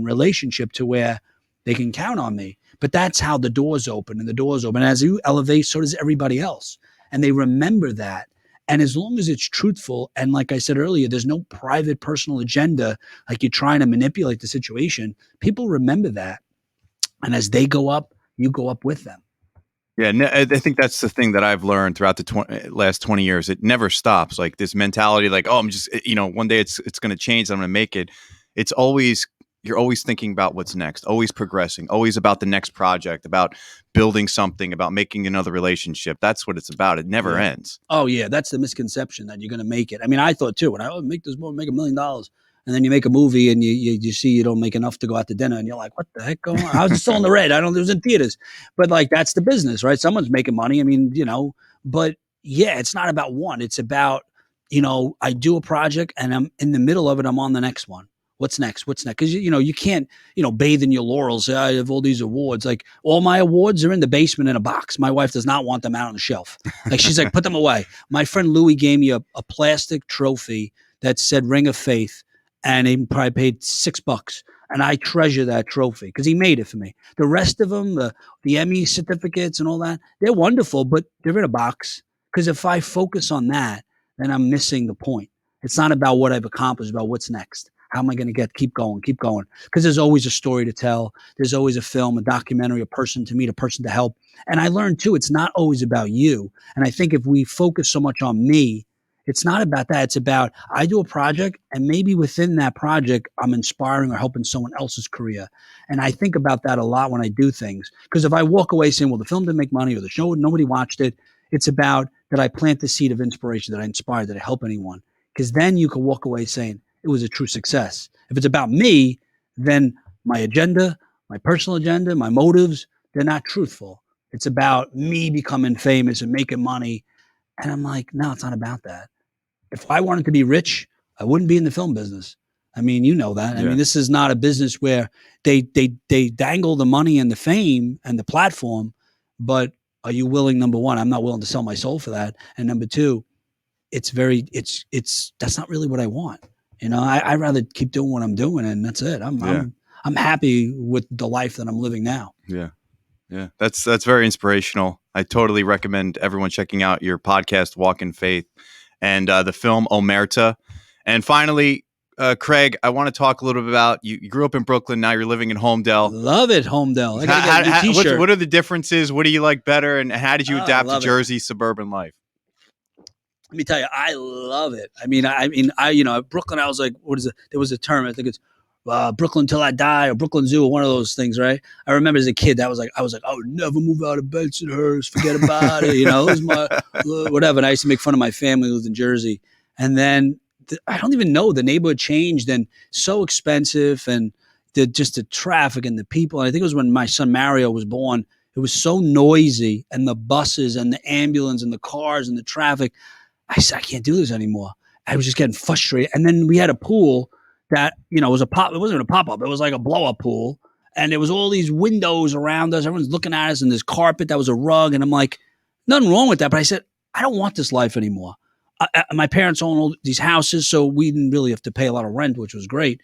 to where they can count on me. But that's how the doors open, and the doors open. And as you elevate, so does everybody else. And they remember that. And as long as it's truthful, and like I said earlier, there's no private personal agenda, like you're trying to manipulate the situation, people remember that. And as they go up, you go up with them. Yeah, I think that's the thing that I've learned throughout the last 20 years. It never stops. Like this mentality, like, oh, I'm just, one day it's going to change. I'm going to make it. It's always, you're always thinking about what's next, always progressing, always about the next project, about building something, about making another relationship. That's what it's about. It never ends. Oh, yeah. That's the misconception that you're going to make it. I mean, I thought too, when I make this movie, make $1 million. And then you make a movie and you see you don't make enough to go out to dinner, and you're like, what the heck going on? I was still in the red. It was in theaters. But like, that's the business, right? Someone's making money. I mean, but yeah, it's not about one. It's about, I do a project and I'm in the middle of it. I'm on the next one. What's next? What's next? Because you can't bathe in your laurels. I have all these awards. Like all my awards are in the basement in a box. My wife does not want them out on the shelf. Like she's like, put them away. My friend Louie gave me a plastic trophy that said Ring of Faith, and he probably paid $6. And I treasure that trophy because he made it for me. The rest of them, the Emmy certificates and all that, they're wonderful, but they're in a box. Because if I focus on that, then I'm missing the point. It's not about what I've accomplished, about what's next. How am I going to keep going? Because there's always a story to tell. There's always a film, a documentary, a person to meet, a person to help. And I learned too, it's not always about you. And I think if we focus so much on me, it's not about that. It's about I do a project, and maybe within that project, I'm inspiring or helping someone else's career. And I think about that a lot when I do things. Because if I walk away saying, well, the film didn't make money or the show, nobody watched it, it's about that I plant the seed of inspiration, that I inspired, that I help anyone. Because then you can walk away saying it was a true success. If it's about me, then my agenda, my personal agenda, my motives, they're not truthful. It's about me becoming famous and making money. And I'm like, no, it's not about that. If I wanted to be rich, I wouldn't be in the film business. I mean, you know that. I mean, this is not a business where they dangle the money and the fame and the platform, but are you willing? Number one, I'm not willing to sell my soul for that. And number two, it's that's not really what I want. I'd rather keep doing what I'm doing, and that's it. I'm happy with the life that I'm living now. Yeah. Yeah. That's very inspirational. I totally recommend everyone checking out your podcast, Walk in Faith, and the film Omerta. And finally, Craig, I want to talk a little bit about you grew up in Brooklyn. Now you're living in Holmdel. Love it, Holmdel. I gotta get a new t-shirt. What are the differences? What do you like better? And how did you adapt to Jersey suburban life? Let me tell you, I love it. I mean, Brooklyn, I was like, what is it? There was a term, I think it's Brooklyn till I die, or Brooklyn Zoo, or one of those things, right? I remember as a kid, I was like, I would never move out of Bensonhurst, forget about it. It was my whatever. And I used to make fun of my family who lived in Jersey. And then I don't even know, the neighborhood changed, and so expensive, and just the traffic and the people. And I think it was when my son Mario was born. It was so noisy, and the buses and the ambulance and the cars and the traffic. I said, I can't do this anymore. I was just getting frustrated. And then we had a pool that, was it wasn't a pop-up. It was like a blow-up pool. And there was all these windows around us. Everyone's looking at us, and this carpet that was a rug. And I'm like, nothing wrong with that. But I said, I don't want this life anymore. My parents own all these houses, so we didn't really have to pay a lot of rent, which was great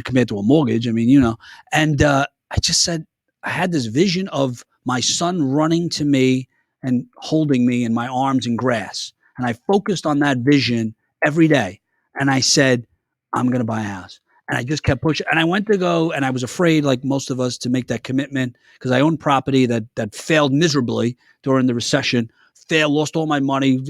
compared to a mortgage. I mean, and I just said, I had this vision of my son running to me and holding me in my arms in grass. And I focused on that vision every day. And I said, I'm going to buy a house. And I just kept pushing. And I went to go, and I was afraid, like most of us, to make that commitment because I owned property that failed miserably during the recession, lost all my money,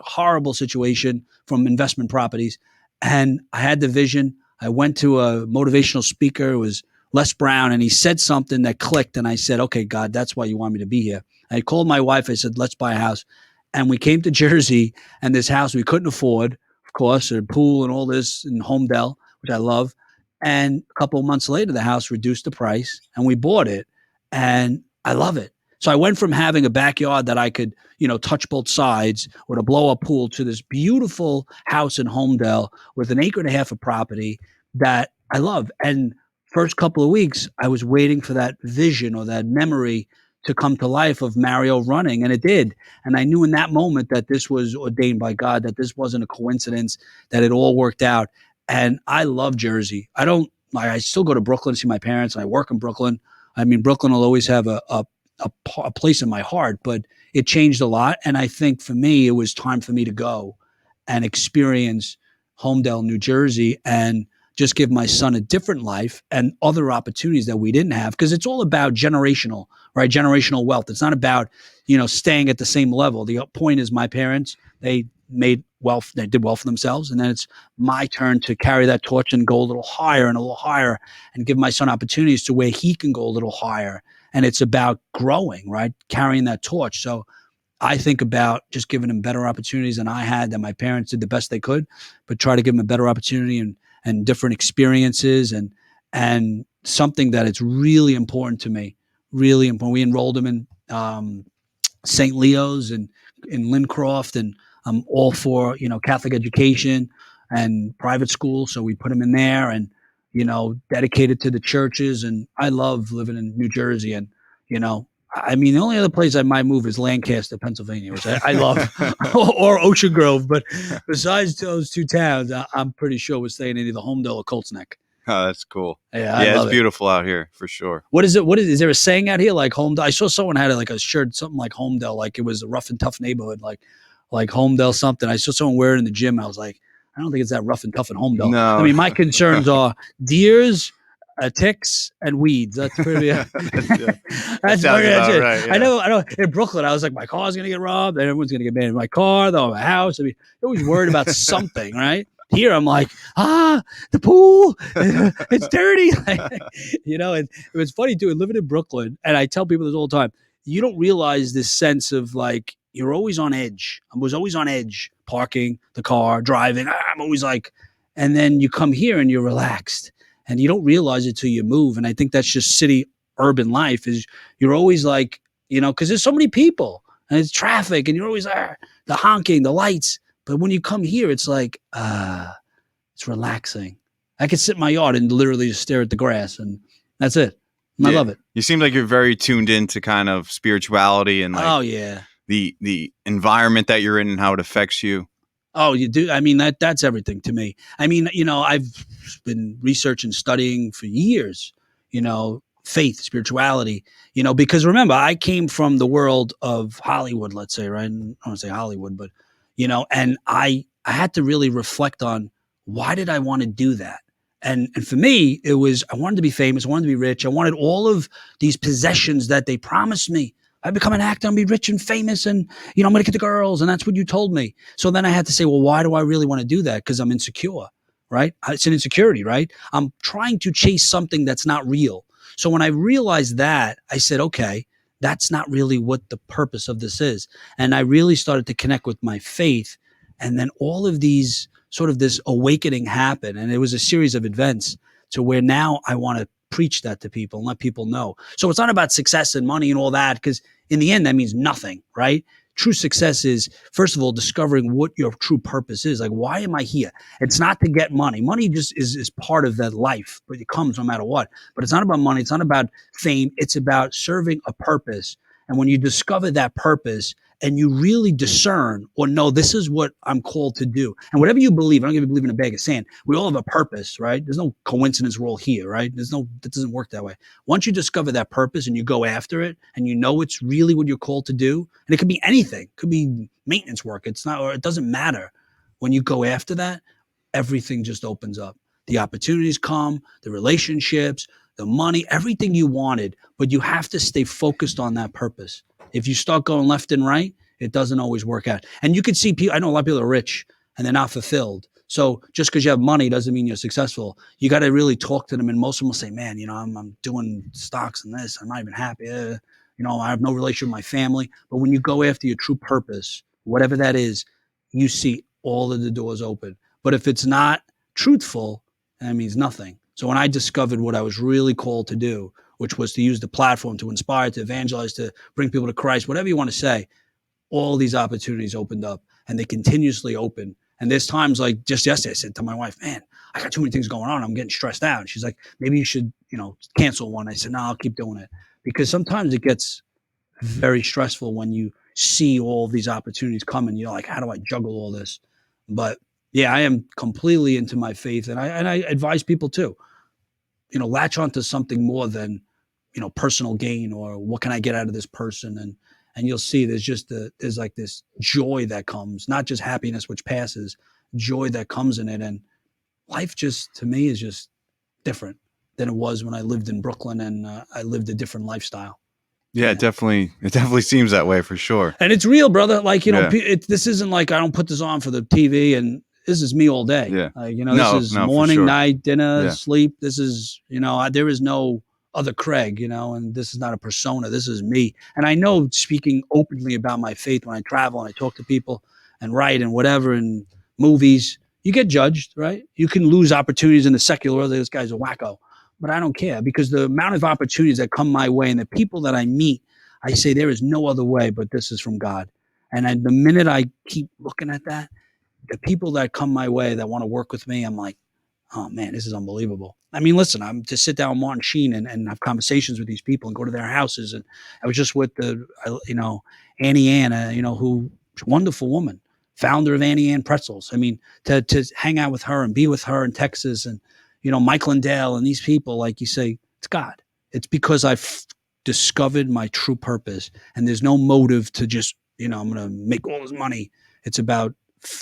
horrible situation from investment properties. And I had the vision. I went to a motivational speaker. It was Les Brown, and he said something that clicked. And I said, okay, God, that's why you want me to be here. I called my wife. I said, let's buy a house. And we came to Jersey, and this house we couldn't afford, of course, a pool and all this in Holmdel, which I love. And a couple of months later, the house reduced the price, and we bought it, and I love it. So I went from having a backyard that I could, touch both sides with a blow-up pool to this beautiful house in Holmdel with 1.5 acres of property that I love. And first couple of weeks, I was waiting for that vision or that memory to come to life of Mario running, and it did. And I knew in that moment that this was ordained by God, that this wasn't a coincidence, that it all worked out. And I love Jersey. I still go to Brooklyn to see my parents, and I work in Brooklyn. I mean, Brooklyn will always have a place in my heart, but it changed a lot. And I think for me, it was time for me to go and experience Holmdel, New Jersey, and just give my son a different life and other opportunities that we didn't have. Because it's all about generational, right? Generational wealth. It's not about, staying at the same level. The point is my parents, they made wealth, they did well for themselves. And then it's my turn to carry that torch and go a little higher and give my son opportunities to where he can go a little higher. And it's about growing, right? Carrying that torch. So I think about just giving him better opportunities than I had, that my parents did the best they could, but try to give him a better opportunity and different experiences and something that it's really important to me, really important. We enrolled him in St. Leo's and in Lincroft, and I'm all for, Catholic education and private school. So we put him in there, and, dedicated to the churches. And I love living in New Jersey. And, I mean, the only other place I might move is Lancaster, Pennsylvania, which I love, or Ocean Grove. But besides those two towns, I'm pretty sure we're staying in either Holmdel or Colts Neck. Oh, that's cool. Yeah, I love it's beautiful out here for sure. What is it? Is there a saying out here like Holmdel? I saw someone had like a shirt, something like Holmdel, like it was a rough and tough neighborhood, like Holmdel something. I saw someone wear it in the gym. I was like, I don't think it's that rough and tough in Holmdel. No. I mean, my concerns are deers, ticks, and weeds. That's pretty. That's right. Yeah. I know. In Brooklyn, I was like, my car's gonna get robbed, and everyone's gonna get mad in my car, though, my house. I mean, you're always worried about something, right? Here, I'm like, the pool, it's dirty. And it was funny too. Living in Brooklyn, and I tell people this all the time. You don't realize this sense of like you're always on edge. I was always on edge, parking the car, driving. I'm always like, and then you come here and you're relaxed, and you don't realize it till you move. And I think that's just city urban life. Is you're always like, because there's so many people and it's traffic, and you're always the honking, the lights. But when you come here, it's like, it's relaxing. I could sit in my yard and literally just stare at the grass, and that's it. I love it. You seem like you're very tuned into kind of spirituality and like the environment that you're in and how it affects you. Oh, you do. I mean, that's everything to me. I mean, I've been researching, studying for years, faith, spirituality, because remember, I came from the world of Hollywood, let's say, right? I don't want to say Hollywood, but and I had to really reflect on why did I want to do that? And for me, it was, I wanted to be famous. I wanted to be rich. I wanted all of these possessions that they promised me. I become an actor and be rich and famous, and, I'm going to get the girls. And that's what you told me. So then I had to say, well, why do I really want to do that? Because I'm insecure, right? It's an insecurity, right? I'm trying to chase something that's not real. So when I realized that, I said, okay, that's not really what the purpose of this is. And I really started to connect with my faith. And then all of these sort of this awakening happened. And it was a series of events to where now I want to preach that to people and let people know. So it's not about success and money and all that, because in the end, that means nothing, right? True success is, first of all, discovering what your true purpose is. Like, why am I here? It's not to get money. Money just is part of that life, but it comes no matter what. But it's not about money. It's not about fame. It's about serving a purpose. And when you discover that purpose and you really discern or know this is what I'm called to do, and whatever you believe, I don't even believe in a bag of sand. We all have a purpose, right? There's no coincidence we're all here, right? That doesn't work that way. Once you discover that purpose and you go after it and you know it's really what you're called to do, and it could be anything, it could be maintenance work. It's not, or it doesn't matter. When you go after that, everything just opens up. The opportunities come, the relationships, the money, everything you wanted, but you have to stay focused on that purpose. If you start going left and right, it doesn't always work out. And you can see people, I know a lot of people are rich and they're not fulfilled. So just because you have money doesn't mean you're successful. You got to really talk to them. And most of them will say, man, I'm doing stocks and this, I'm not even happy. I have no relationship with my family. But when you go after your true purpose, whatever that is, you see all of the doors open. But if it's not truthful, that means nothing. So when I discovered what I was really called to do, which was to use the platform to inspire, to evangelize, to bring people to Christ, whatever you want to say, all these opportunities opened up, and they continuously open. And there's times like just yesterday, I said to my wife, man, I got too many things going on. I'm getting stressed out. And she's like, maybe you should, cancel one. I said, no, I'll keep doing it. Because sometimes it gets very stressful when you see all these opportunities coming. You're like, how do I juggle all this? But yeah, I am completely into my faith. And I advise people too, latch onto something more than, personal gain or what can I get out of this person. And you'll see there's like this joy that comes, not just happiness, which passes, joy that comes in it. And life just, to me, is just different than it was when I lived in Brooklyn and I lived a different lifestyle. Yeah, it definitely seems that way for sure. And it's real, brother. Like, this isn't like I don't put this on for the TV and this is me all day. Yeah. This is morning, night, dinner, sleep. This is, there is no other Craig, and this is not a persona. This is me. And I know speaking openly about my faith when I travel and I talk to people and write and whatever and movies, you get judged, right? You can lose opportunities in the secular world. This guy's a wacko. But I don't care because the amount of opportunities that come my way and the people that I meet, I say there is no other way but this is from God. And the minute I keep looking at that, the people that come my way that want to work with me, I'm like, oh man, this is unbelievable. I mean, listen, I'm to sit down with Martin Sheen and have conversations with these people and go to their houses. And I was just with Annie Ann, who wonderful woman, founder of Annie Ann Pretzels. I mean, to hang out with her and be with her in Texas, and Mike Lindell and these people, like you say, it's God. It's because I've discovered my true purpose, and there's no motive to just I'm going to make all this money. It's about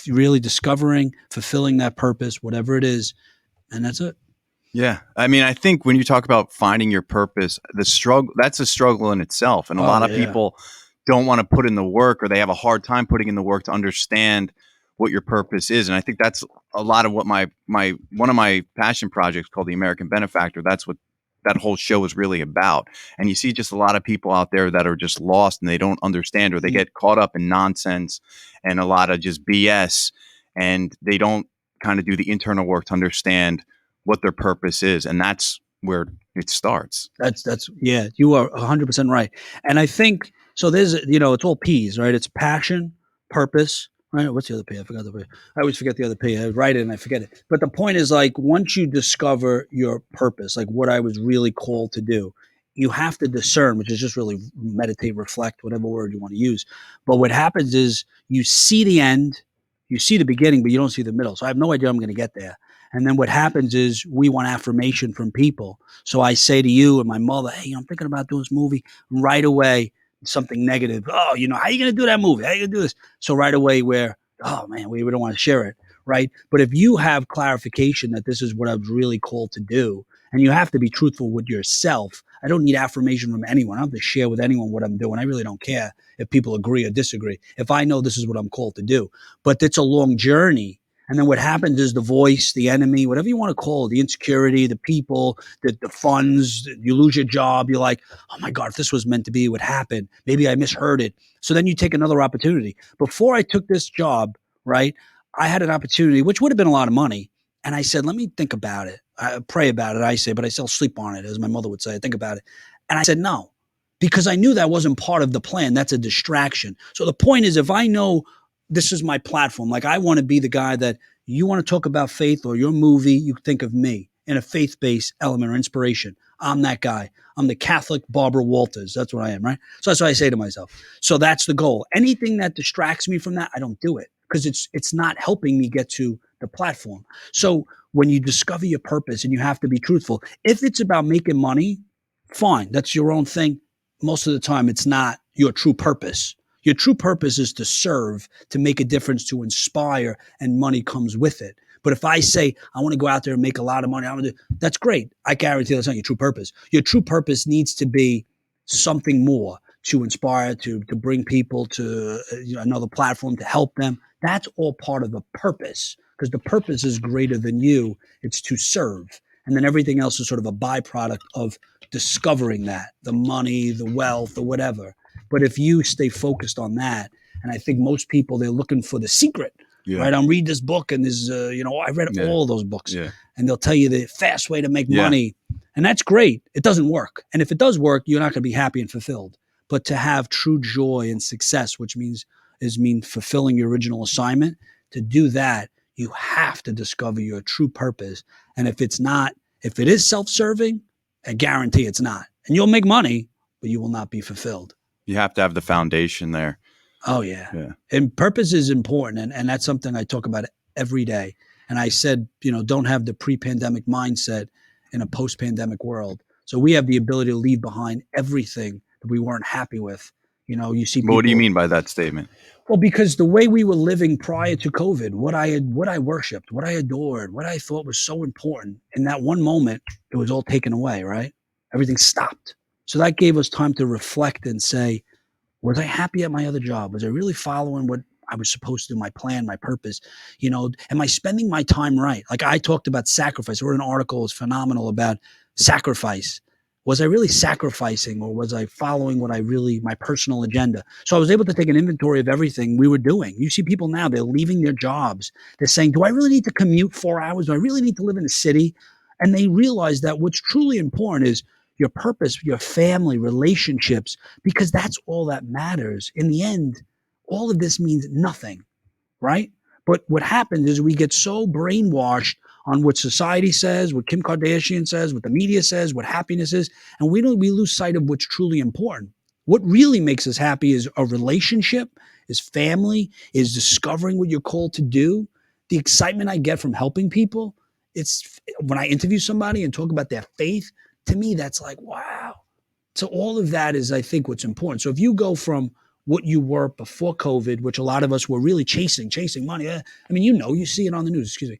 really discovering, fulfilling that purpose, whatever it is, and that's it. Yeah. I mean, I think when you talk about finding your purpose, that's a struggle in itself. And a lot of people don't want to put in the work, or they have a hard time putting in the work to understand what your purpose is. And I think that's a lot of what one of my passion projects called The American Benefactor. That's what that whole show is really about. And you see just a lot of people out there that are just lost and they don't understand, or they get caught up in nonsense and a lot of just BS, and they don't kind of do the internal work to understand what their purpose is. And that's where it starts. Yeah, you are 100% right. And I think, so there's, it's all P's, right? It's passion, purpose, right? What's the other P? I forgot the P. I always forget the other P. I write it and I forget it. But the point is, like, once you discover your purpose, like what I was really called to do, you have to discern, which is just really meditate, reflect, whatever word you want to use. But what happens is you see the end, you see the beginning, but you don't see the middle. So I have no idea I'm going to get there. And then what happens is we want affirmation from people. So I say to you and my mother, hey, I'm thinking about doing this movie. Right away, something negative. Oh, how are you going to do that movie? How are you going to do this? So right away oh man, we don't want to share it, right? But if you have clarification that this is what I was really called to do, and you have to be truthful with yourself. I don't need affirmation from anyone. I don't have to share with anyone what I'm doing. I really don't care if people agree or disagree. If I know this is what I'm called to do. But it's a long journey. And then what happens is the voice, the enemy, whatever you want to call it, the insecurity, the people, the funds, you lose your job. You're like, oh my God, if this was meant to be, it would happen. Maybe I misheard it. So then you take another opportunity. Before I took this job, right, I had an opportunity, which would have been a lot of money. And I said, let me think about it. I pray about it, I say, but I still sleep on it, as my mother would say. I think about it. And I said, no, because I knew that wasn't part of the plan. That's a distraction. So the point is, if I know this is my platform, like I want to be the guy that you want to talk about faith or your movie, you think of me in a faith-based element or inspiration. I'm that guy. I'm the Catholic Barbara Walters. That's what I am, right? So that's what I say to myself. So that's the goal. Anything that distracts me from that, I don't do it because it's not helping me get to the platform. So when you discover your purpose, and you have to be truthful, if it's about making money, fine, that's your own thing. Most of the time, it's not your true purpose. Your true purpose is to serve, to make a difference, to inspire, and money comes with it. But if I say, I want to go out there and make a lot of money, that's great. I guarantee that's not your true purpose. Your true purpose needs to be something more, to inspire, to bring people to another platform, to help them. That's all part of the purpose, because the purpose is greater than you. It's to serve. And then everything else is sort of a byproduct of discovering that, the money, the wealth, or whatever. But if you stay focused on that, and I think most people, they're looking for the secret, right? I'm reading this book, and there's, I read all those books, and they'll tell you the fast way to make money. And that's great. It doesn't work. And if it does work, you're not going to be happy and fulfilled. But to have true joy and success, which means fulfilling your original assignment, to do that, you have to discover your true purpose. And if it is self-serving, I guarantee it's not. And you'll make money, but you will not be fulfilled. You have to have the foundation there. Oh, yeah. And purpose is important. And that's something I talk about every day. And I said, don't have the pre-pandemic mindset in a post-pandemic world. So we have the ability to leave behind everything that we weren't happy with. You see people. What do you mean by that statement? Well, because the way we were living prior to COVID, what I worshipped, what I adored, what I thought was so important, in that one moment, it was all taken away, right? Everything stopped. So that gave us time to reflect and say, was I happy at my other job? Was I really following what I was supposed to do, my plan, my purpose? Am I spending my time right? Like I talked about sacrifice. I wrote an article, it was phenomenal, about sacrifice. Was I really sacrificing, or was I following my personal agenda? So I was able to take an inventory of everything we were doing. You see people now, they're leaving their jobs. They're saying, do I really need to commute 4 hours? Do I really need to live in a city? And they realize that what's truly important is your purpose, your family, relationships, because that's all that matters. In the end, all of this means nothing, right? But what happens is we get so brainwashed on what society says, what Kim Kardashian says, what the media says, what happiness is, and we lose sight of what's truly important. What really makes us happy is a relationship, is family, is discovering what you're called to do. The excitement I get from helping people, it's when I interview somebody and talk about their faith, to me, that's like, wow. So all of that is, I think, what's important. So if you go from what you were before COVID, which a lot of us were really chasing money. I mean, you see it on the news, excuse me.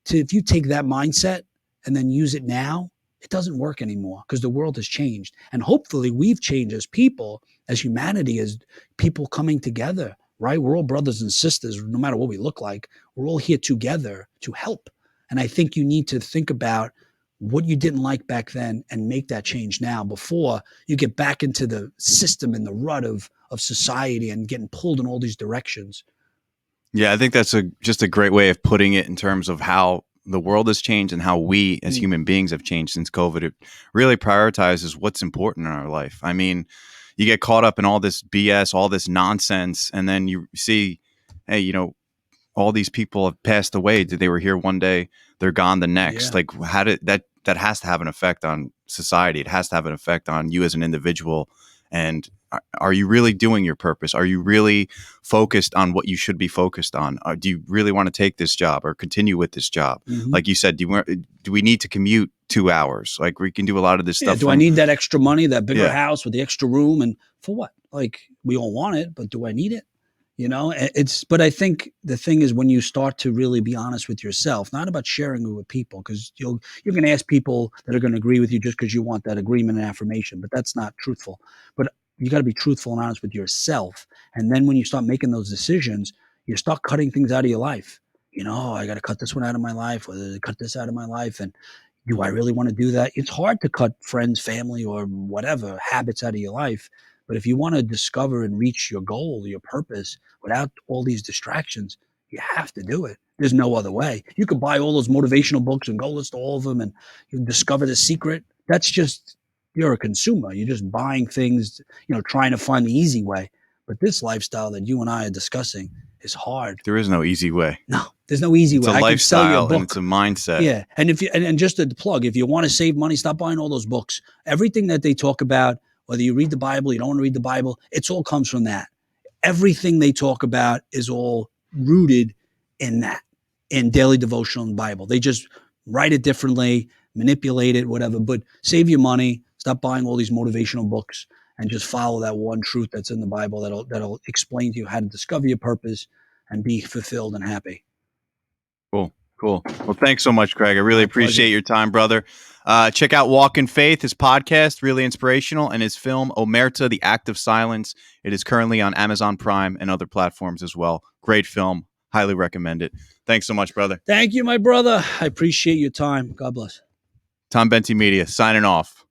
If you take that mindset and then use it now, it doesn't work anymore because the world has changed. And hopefully we've changed as people, as humanity, as people coming together, right? We're all brothers and sisters, no matter what we look like. We're all here together to help. And I think you need to think about what you didn't like back then and make that change now before you get back into the system and the rut of society and getting pulled in all these directions. Yeah, I think that's just a great way of putting it in terms of how the world has changed and how we as human beings have changed since COVID. It really prioritizes what's important in our life. I mean, you get caught up in all this BS, all this nonsense, and then you see, hey, all these people have passed away. They were here one day, they're gone the next. Yeah. Like, how did that has to have an effect on society. It has to have an effect on you as an individual. And are you really doing your purpose? Are you really focused on what you should be focused on? Do you really want to take this job or continue with this job? Mm-hmm. Like you said, do we need to commute 2 hours? Like, we can do a lot of this stuff. Do I need that extra money, that bigger house with the extra room? And for what? Like, we all want it, but do I need it? But I think the thing is when you start to really be honest with yourself, not about sharing it with people, because you're going to ask people that are going to agree with you just because you want that agreement and affirmation, but that's not truthful. But you got to be truthful and honest with yourself. And then when you start making those decisions, you start cutting things out of your life. I got to cut this one out of my life, or cut this out of my life. And do I really want to do that? It's hard to cut friends, family, or whatever habits out of your life. But if you want to discover and reach your goal, your purpose, without all these distractions, you have to do it. There's no other way. You could buy all those motivational books and go list all of them and you discover the secret. That's just, you're a consumer. You're just buying things, trying to find the easy way. But this lifestyle that you and I are discussing is hard. There is no easy way. No, there's no easy way. It's a lifestyle and it's a mindset. Yeah. And and just to plug, if you want to save money, stop buying all those books. Everything that they talk about, whether you read the Bible, you don't want to read the Bible, it all comes from that. Everything they talk about is all rooted in that, in daily devotional and Bible. They just write it differently, manipulate it, whatever. But save your money, stop buying all these motivational books, and just follow that one truth that's in the Bible that'll explain to you how to discover your purpose and be fulfilled and happy. Cool. Well, thanks so much, Craig. I really appreciate your time, brother. Check out Walk in Faith, his podcast, really inspirational, and his film, Omerta, The Act of Silence. It is currently on Amazon Prime and other platforms as well. Great film. Highly recommend it. Thanks so much, brother. Thank you, my brother. I appreciate your time. God bless. Tom Bentey Media, signing off.